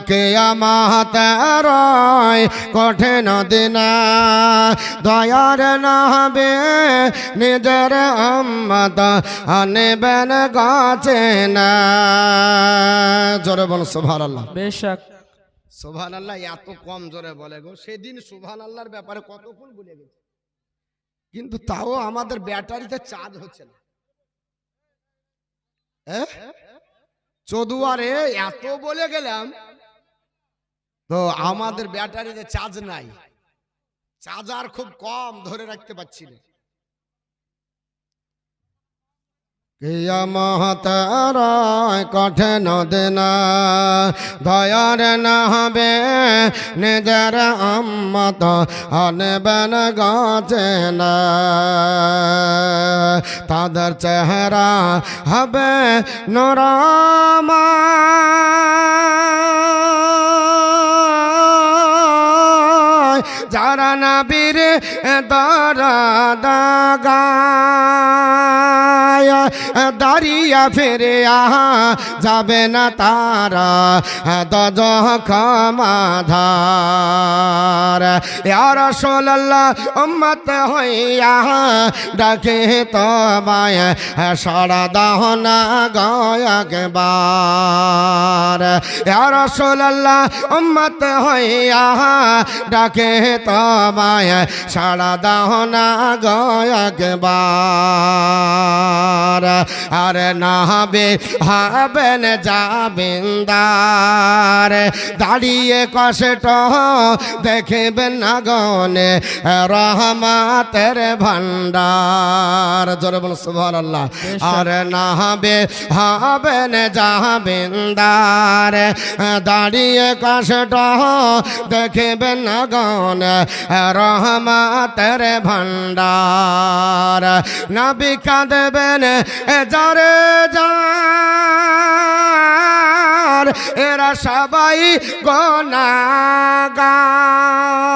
কিয়ামত রয় কঠিন দিন দয়ার নবী নিজের উম্মত আনবেন গাছে না জোরে বল সুবহানাল্লাহ বেশক সুবহানাল্লাহ এত কম জোরে বলে গো সেদিন সুবহানাল্লাহর ব্যাপারে কতক্ষণ বলে গেছে কিন্তু তাও আমাদের ব্যাটারিতে চার্জ হচ্ছে না চৌদুয়ারে এত বলে গেলাম তো আমাদের ব্যাটারিতে চার্জ নাই চার্জার খুব কম ধরে রাখতে পারছি না কিয়ামত রয় কঠিন দিন দয়ার নবী নিজের উম্মত আনবেন গাছে না তাদের চেহারা হবে নূরময় যারা নবীর দরদ গায় দাঁড়িয়ে ফিরে যাবে না তারা দজখমাধার ইয়া রাসূলুল্লাহ উম্মত হইয়া ডাকে তোমায় সাড়া দাও না একবার ইয়া রাসূলুল্লাহ উম্মত হইয়া ডাকে তোমায় সাড়া দাও না একবার আর নাবে হবেন জাবিন্দার দাঁড়িয়ে কষ্ট দেখবেন না গনে রহমতের ভান্ডার জোরে বল সুবহানাল্লাহ আর নাবে হবেন জাবিন্দার দাঁড়িয়ে কষ্ট দেখবেন না গনে রহমতের ভান্ডার নবী কাঁদবেন যারে যার এরা সবাই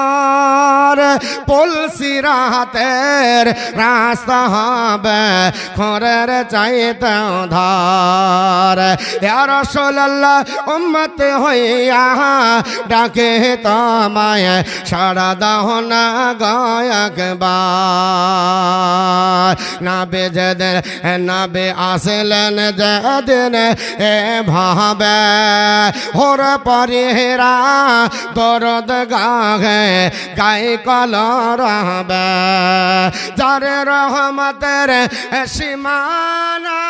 গুনাহগার পুলসিরাতের রাস্তা হবে খরের চাইতে ধার ইয়া রাসূলুল্লাহ উম্মত হইয়া ডাকে তোমায় সাড়া দাও না একবার নবী যেদিন নবী আসলেন যেদিন এ ভাবে হোর পরিরা দরদ গাহে গাই কলর হবে যারে রহমতের সীমানা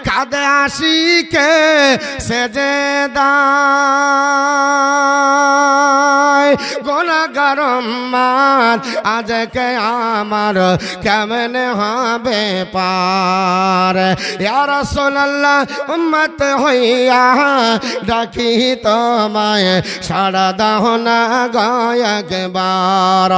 কাঁদে আশিকে সেজদায় গুনাহগার উম্মত আজকে আমার কেমনে হবে পার ইয়া রাসূলুল্লাহ উম্মত হইয়া ডাকি তোমায় সাড়া দাও না একবার